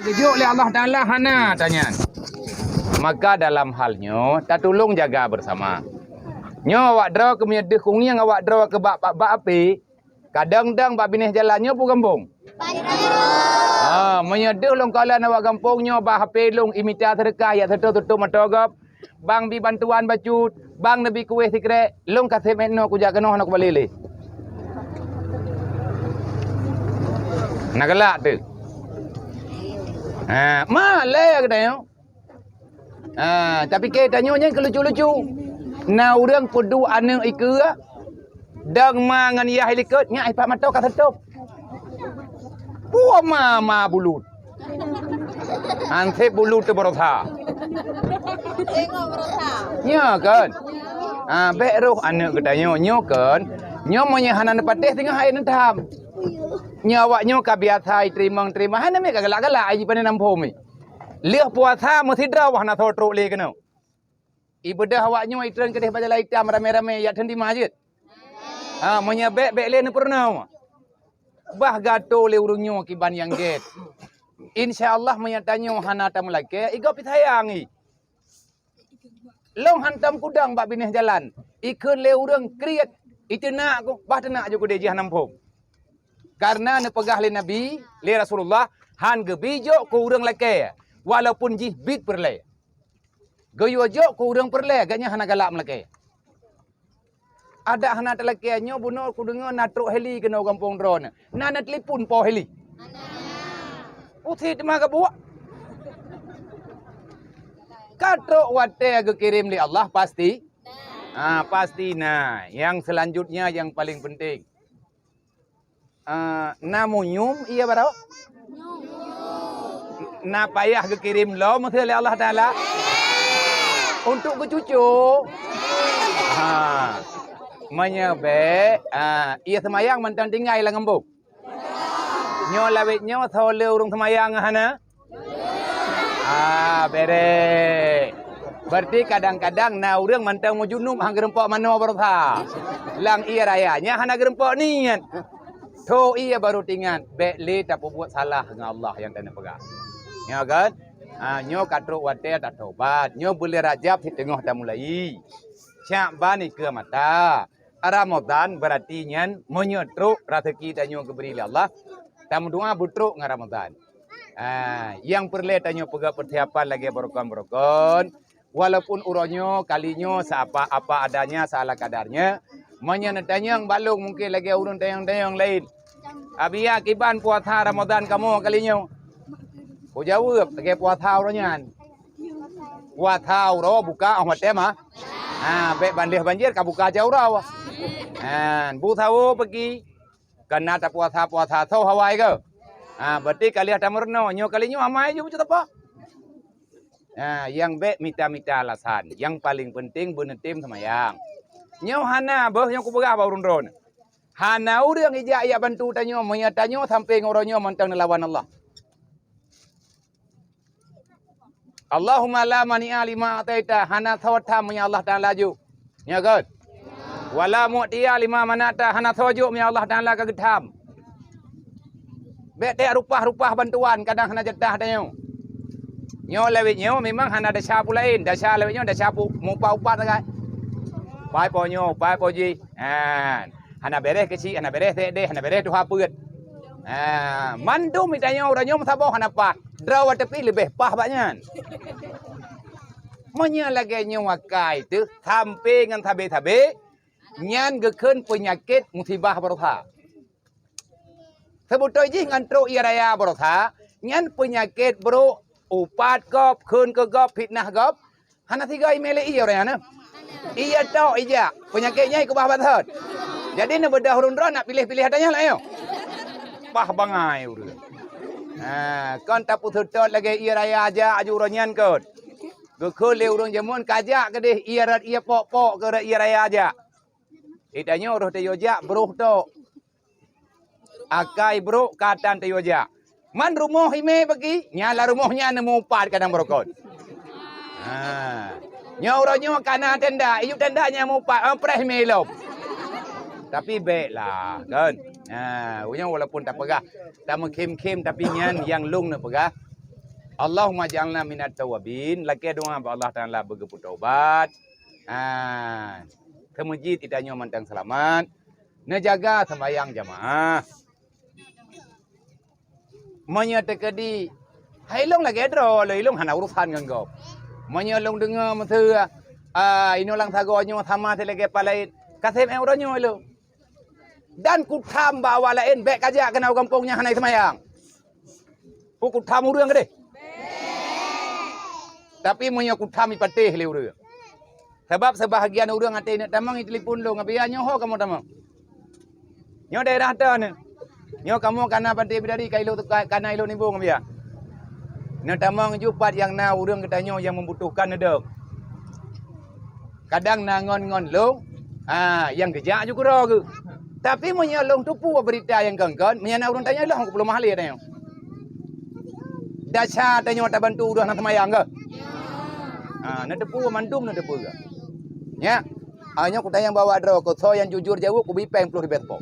Gejuk oleh Allah Ta'ala hana tanya. Maka dalam halnya tak tolong jaga bersama. Nyo awak draw ke menyedih kungiang awak draw ke bak api. Kadang-kadang bak binih jalannya pun kampung. Menyedih long kalan awak kampung nyo bak HP long imita sedekah ya tutup matogap. Bang bi bantuan bacut, bang nabi kuih sikre, long kasih menno ku jaga noh nak balile. Nak gelak tu. Malay katanya. Tapi kita tanya ke lucu-lucu. Na orang kudu anak ikut dang mangan ya helikot nya ipak mata ka tutup. Buah mama bulut. Ante bulut tu berotha. Tengok berotha. Ya kan? Bek roh anak katanya nyo kan. Nyo menyahanan patih tengah hai nentam. Nyawaknya ka biasa terima hana me ka galak-galak ai pane nampom mi. Liah puasa mesti drawah na thotro le kena. Ibadah awaknya itran kedih baca laitam rame-rame ya di masjid. Menyabek bek le ne pernah. Bah gato le urungnya kiban yang get. Insyaallah menyatanya hana tam lake igo pitayangi. Long hantam kudang bak binih jalan. Ikun le urang kriat itu nak ko bah tenak jo kude jihan nampom. Karena ne pegah le Nabi, le Rasulullah, han gebijo ko urang lake. Walaupun jih bit perle. Gayu aja ko urang perle, agaknya hana galak melake. Ada hana telekiannya buno ku dengar natruk heli kena kampung drone. Nana telefon po heli. Uthi mah ka buat. Katruk wate ag kirim li Allah pasti. Pasti nah. Yang selanjutnya yang paling penting. Namunyum iya barau? Na payah ke kirim lo mesti oleh Allah Taala. Untuk ke cucu. Menyebe ia semayang mantan tinggal lah ngembuk. Nyo lawit nyo thole urung semayang hana. Bere. Berarti kadang-kadang na urang mantang mo junub hang gerempok mano bertha. Lang ia rayanya hana gerempok niat. To ia baru tingan bek le tak buat salah dengan Allah yang tak pegang. Ya kan? Nyo katruk wate tak tobat. Nyo boleh rajab di tengah dah mulai. Cak bani ke mata. Ramadan berarti nyan menyetruk rezeki dan nyo keberi oleh Allah. Tamu doa butruk dengan Ramadan. Yang perlu tanya pegak persiapan lagi berokon-berokon. Walaupun uronyo kalinya apa adanya salah kadarnya. Menyenatanya yang balung mungkin lagi urun tayang-tayang lain. Abia kiban puasa Ramadan kamu kalinya. Ku jawab lagi puasa uronyan. Puasa uro buka ahmad tema. Bek banjir ka buka jauh rawa. Bu tahu pergi. Kena tak puasa tahu Hawaii ke. Berarti kalian tak merno. Nyo kalinya amai je macam apa. Yang bek mita-mita alasan. Yang paling penting benetim sama yang. Nyo hana bah yang ku berah ba urun-urun. Hana urang ija ya bantu tanyo menyatanyo sampai ngoronyo mantang lawan Allah. Allahumma la mani'a lima ataita hana thawata menya Allah Taala laju. Ya kan? Wala mu'tiya lima manata hana thawajuk menya Allah Taala ka gedham. Bek tek rupah-rupah bantuan kadang hana jedah tanyo. Nyo lewit nyo memang hana dasar pulain, dasar lewit nyo dasar mupa upat kan. Pai po nyo, pai po ji. Hana beres kecil, hana beres deh, hana beres tu hapeut. Mandu mitanya orangnya mensabau hana pah. Draw tepi lebih pah banyak. Menya lagi nyawakai tu sampai ngan tabe-tabe nyan gekeun penyakit musibah berotha. Sebutoi ji ngan tro ia raya berotha, nyan penyakit bro upat gop, keun ke gop, fitnah gop. Hana tiga imele iya orangnya. Iya tau ija, penyakitnya ke bah bathot. Jadi ne bedah urun-urun nak pilih-pilih adanya lah yo. Pah bangai urun. Kon tak putus lagi ia raya aja aju uronyan kot. Gekul le urung jamun kajak ke deh ia pok-pok ke ia raya aja. Itanya uruh te yoja beruh to. Akai bro katan te yoja. Man rumah ime bagi nyala rumahnya nemu pat kadang berokot. Nya uronyo kana tenda, iyu tendanya mu pat preh melop. Tapi baiklah kan. Walaupun tak pegah. Tak mengkim-kim tapi nyan yang lung nak pegah. Allahumma ja'alna minat tawabin. Laki doa ba Allah Taala bergepu taubat. Ke masjid tidaknya mantang selamat. Nejaga sembahyang jamaah. Menyetekedi hai long lagi dro le long hana urusan ngan go. Menyelong dengar masa inolang sagonyo sama selege palai kasem euronyo lo. Dan ku tham bawa lain bek kajak kena kampungnya hanai semayang. Ku tham urang gede. Tapi monya ku tham ipateh le urang. Sebab sebahagian urang ate nak tamang telefon lo ngabia nyoho kamu tamang. Nyo daerah ta ne. Nyo kamu kana pate bidari kailo kana ilo nimbo ngabia. Nak tamang jupat yang na urang ketanyo yang membutuhkan nedek. Kadang na ngon-ngon lo yang gejak juga ro ke. Tapi menyalong tupu berita yang kengkon, menyana urang tanya lah aku belum mahal ya tanya. Dasar tanya tak bantu urang nak semayang ke? Nak tepu mandum nak tepu ke? Ya. Hanya aku tanya bawa dro ko so yang jujur jauh ku bipeng 10 ribu po.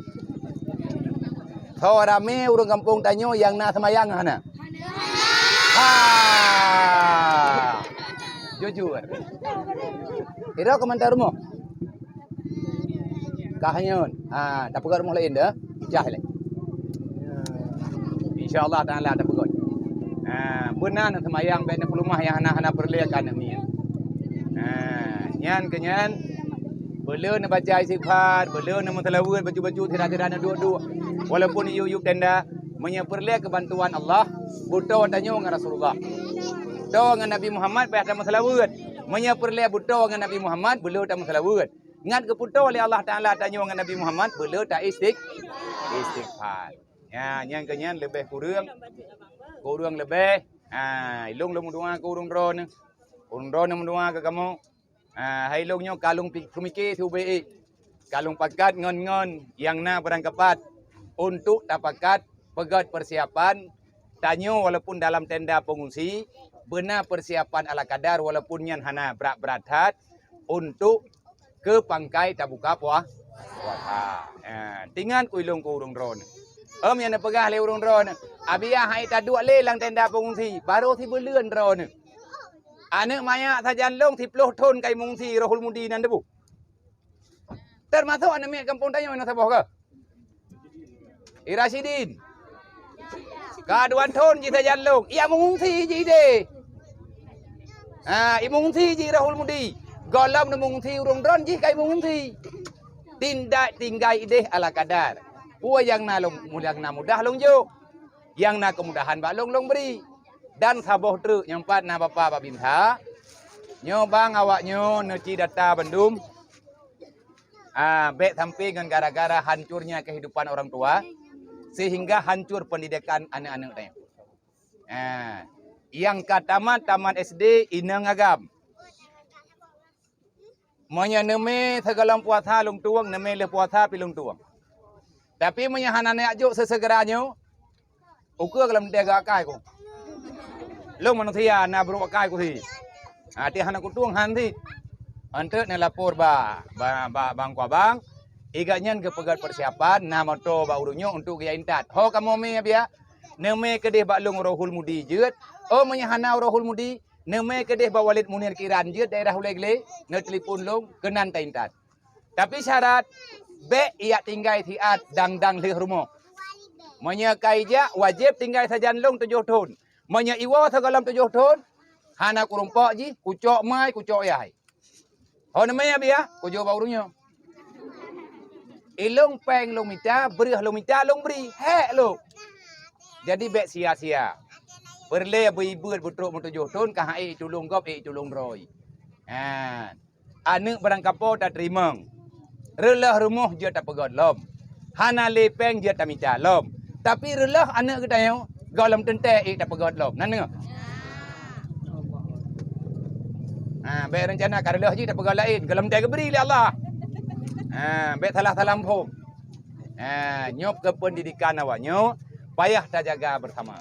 So rame urang kampung tanya yang nak semayang hana. Jujur. Ira komentar mo. Kahanyon. Tak pegat rumah lain dah. Ijah le. Insya-Allah taala tak pegat. Benar nak semayang baik nak rumah yang hana-hana perliakan ni. Nyan kenyan beliau nak baca istighfar, beliau nak mentelawat baju-baju tidak-tidak nak dua-dua. Walaupun yuk tenda menyeperliak kebantuan Allah, butuh tanya dengan Rasulullah. Butuh dengan Nabi Muhammad baik tak mentelawat. Menyeperliak butuh dengan Nabi Muhammad, beliau tak mentelawat. Ngat keputuh oleh Allah Taala tanya dengan Nabi Muhammad, beliau tak istighfar. Ya, nyan kenyan lebih kurang lebih. Ilung doa kurang drone. Kurang drone mendoa ke kamu. Hai longnyo kalung kumiki subi. Kalung pakat ngon-ngon yang na berangkapat untuk tapakat pegat persiapan tanyo walaupun dalam tenda pengungsi benar persiapan ala kadar walaupun yang hana berat-berat untuk ke pangkai tabuka puasa. Tingan ku ilung ku urung drone. Yang pegah le urung drone. Abia hai tadu le lang tenda pengungsi baru si beleun drone. Anak maya sajan long 10 ton kai mungsi Rohul Mudi nan debu. Termasuk anak mek kampung tanya mana sabah ke? Irasidin. Kaduan ton ji sajan long. Ia mungsi ji de. I mungsi ji Rohul Mudi. Golam na mungsi urung dron ji kai mungsi. Tindak tinggai ide ala kadar. Puan yang na long mudah long jo. Yang na kemudahan ba long beri. Dan saboh truk nyempat na bapa babinta. Nyo bang awak nyo neci data Bandung. Bek sampai dengan gara-gara hancurnya kehidupan orang tua sehingga hancur pendidikan anak-anak tanya. Yang taman SD inang agam. Monya neme segalang puasa lung tuang neme le puasa pilung tuang. Tapi monya hanane ajuk sesegeranya ukur dalam tiga akai ko. Long manusia na bro akai ko si. Ti hana ko tuang han si. Ante ne lapor bang kwa bang. Iganyan ke pegat persiapan na moto ba urunyo untuk gaya intat. Ho kamu me bia. Neme kedeh ba lung Rohul Mudi jeut. Oh monya hana Rohul Mudi. Neme kedeh ba Walid Munir Kiran jeut daerah Ulegle. Ne telefon long kenan ta intat. Tapi syarat be ia tinggal tiat dang leh rumah. Monya kaija wajib tinggal sajan long 7 tahun. Monya iwa sagalam 7 tahun. Hana kurumpok ji, kucok mai, kucok yai. Ho namanya bia, kujo baurunyo. Ilung peng long mita, berih long mita long beri, hek lo. Jadi bek sia-sia. Perle ibu butruk 7 tahun kah ai tulung gop tulung roy. Anak berangkapo tak terima. Relah rumah dia tak pegat lom. Hana lepeng dia tak mita lom. Tapi relah anak kita yang galam tentek tak pegat lom. Nana. Baik rencana karelah je tak pegang lain. Galam dia beri oleh Allah. Baik salah-salah pun. Nyop ke pendidikan awaknya, payah tak jaga bersama.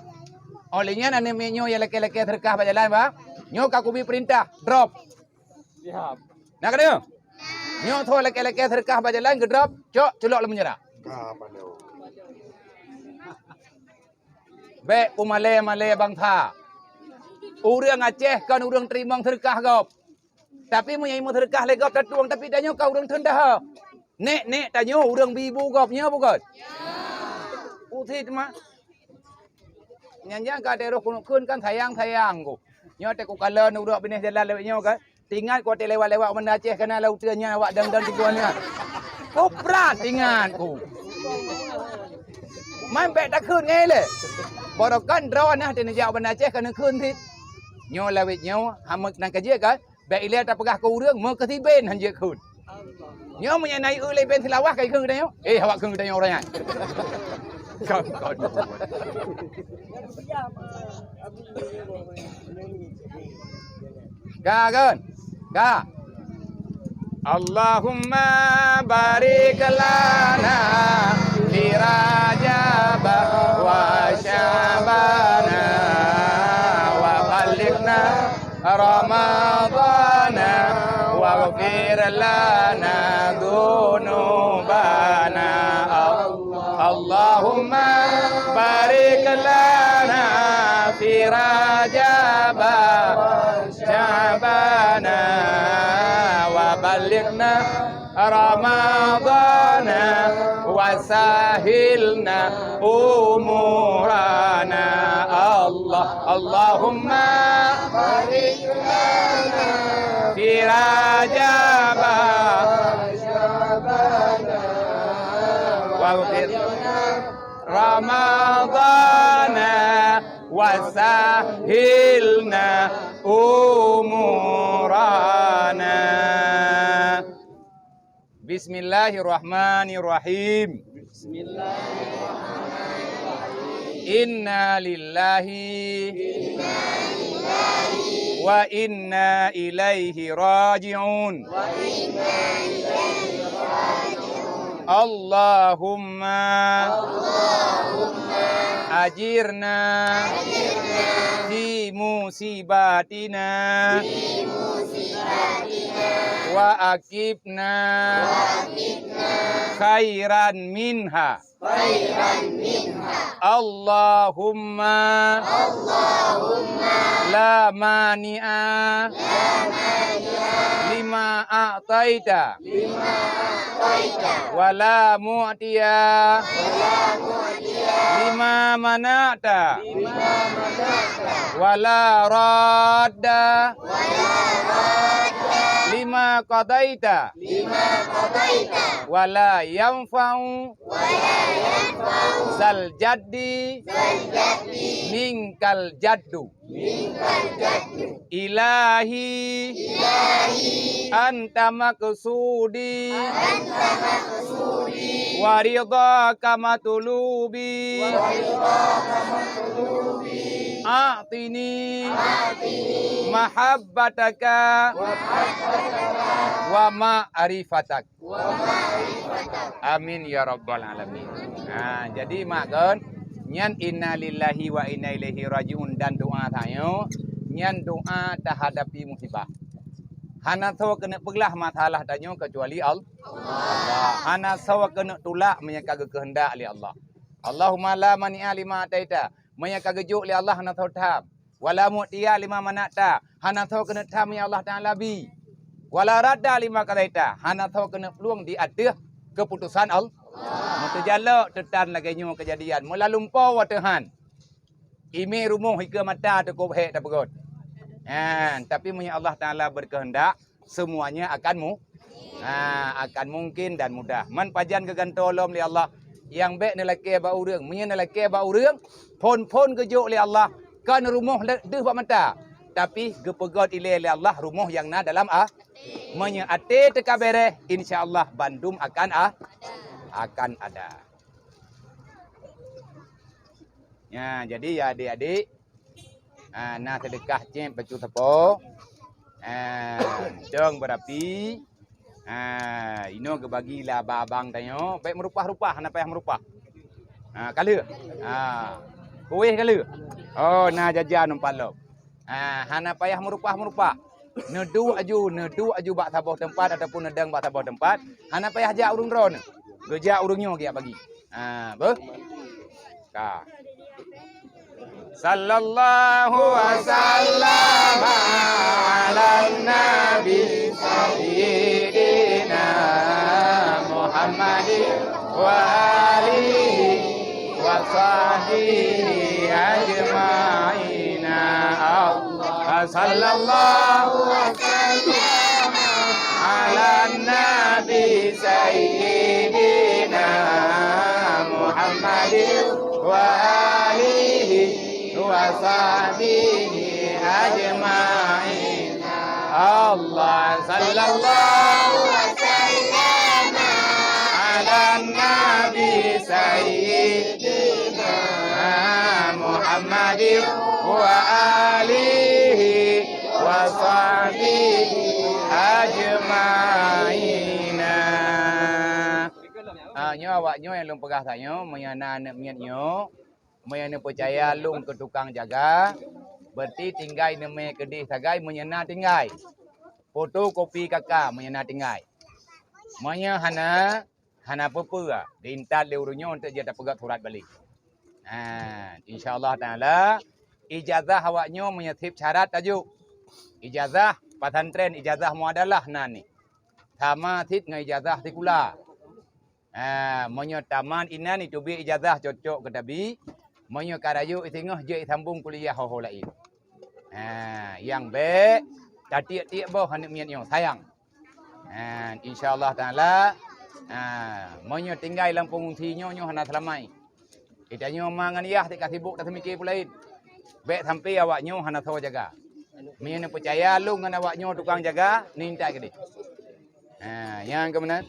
Olehnya anak menyo yang laki-laki terkah berjalan ba. Nyo aku beri perintah, drop. Siap. Nak kena? Nyo tu laki-laki terkah berjalan ke drop, cok celok le menyerah. Baik pumale bangsa. Urang Aceh kan urang terima sedekah gop. Tapi menyai mu sedekah le gop tatuang tapi tanyo kau urang tendah. Nek tanyo urang bibu gopnya bukan? Ya. Utit mah. Nyanyi ka roh kun kan sayang ku. Nyo te ku kalen udak benih jalan lewat nyo kan. Tinggal ku te lewat-lewat benda Aceh kena lautannya awak dang-dang tiguannya. Ku prat ingat ku. Man bet tak kun ngai le. Borokan draw nah te najak benda Aceh kena kun tit. Nyo lewat nyo hamak nang kaje kan. Bet ile tak pegah ku urang mo ketiben hanje kun. Nyo menyanai ulai ben selawah kai kun tanyo. Awak kun tanyo orang ai. Kau. Kan? Allahumma barik lana fi Rajab wa Sya'bana wa ballighna Ramadana waghfir lana dhunubana. Allahumma barik lana fi Rajab Sya'bana wa ballighna Ramadana wa sahilna umurana. Allahumma barik lana fi Rajab Sya'bana waghfir Ramadana wasahilna umurana. Bismillahirrahmanirrahim. Inna lillahi wa inna ilaihi raji'un. Allahumma ajirna fi musibatina wa akibna khairan minha. Allahumma la mani'a lima a'taita wala mu'tiya lima mana'ta wala radda lima qadaita wala yanfa'u zal jaddi minkal jaddu. Ilahi anta maksudi waridhaka matlubi a'tini mahabbataka wa ma'rifatak. Amin ya rabbal alamin. Nah, jadi makan nyan inna lillahi wa inna ilaihi rajiun dan doa tayo nyan doa terhadapi musibah. Hana sawa kena pegelah masalah tanyo kecuali Allah. Hana sawa kena tolak menyangka kehendak li Allah. Allahumma la mani'a lima ataita menyangka gejuk li Allah hana sawa tam. Wala mu'tiya lima manata hana sawa kena tam ya Allah Taala bi. Wala radda lima kataita hana sawa kena peluang di atas keputusan Allah. Mutajala tetan lagi nyo kejadian. Mula lumpau wa Tuhan. Ime rumuh hingga mata tekuk hek tak bergot. Tapi punya Allah Taala berkehendak semuanya akan akan mungkin dan mudah. Man pajan kegantolom li Allah yang baik nelake ba urang, punya nelake ba urang, pon kejuk li Allah kan rumuh deh ba mata. Tapi gepegot ile li Allah rumuh yang na dalam Menya ate tekabere insyaallah Bandung akan ada. Ya, jadi ya adik-adik, nah sedekah cem pecu tepo, dong berapi, ino kebagilah babang tanyo, baik merupah-rupah, apa yang merupah, kala, kuih kala, oh nah jajan umpalo, hana payah merupah, nedu aju bak taboh tempat ataupun nedang bak taboh tempat, hana payah jak urung ron. Gejak urungnya dia bagi. Sallallahu wasallam sahbihi ajma'ina. Allah sallallahu ala nabi sayyidina Muhammadin wa alihi wa sahbihi ajma'in. Allah sallallahu ala nabi sayyidina Muhammadin wa alihi wa sahbihi ajma'ina. Nyo awak nyo yang lung pegah tanyo, menyana nak miat nyo, menyana percaya lung ke tukang jaga, berarti tinggai neme kedih sagai menyana tinggai. Fotokopi kakak menyana tinggai. Menya hana pepua, diintat leurunyo untuk dia dapat surat balik. InsyaAllah ta'ala, ijazah awaknyo menyetip syarat tajuk. Ijazah pesantren, ijazah muadalah nani. Sama tit dengan ijazah tikula. Monyo taman ina ni tubi ijazah cocok ke tabi. Monyo karayu itengah je sambung kuliah ho lain. Yang be tatiak-tiak boh hendak miatnyo sayang. InsyaAllah ta'ala monyo tinggal dalam pengungsi nyo hana selamai. Kita nyo mangan yah tik sibuk tak semikir pulain. Be sampai awaknyo hana tahu jaga. Menyo percaya lu dengan awaknyo tukang jaga ni intai ke dia. Yang kemudian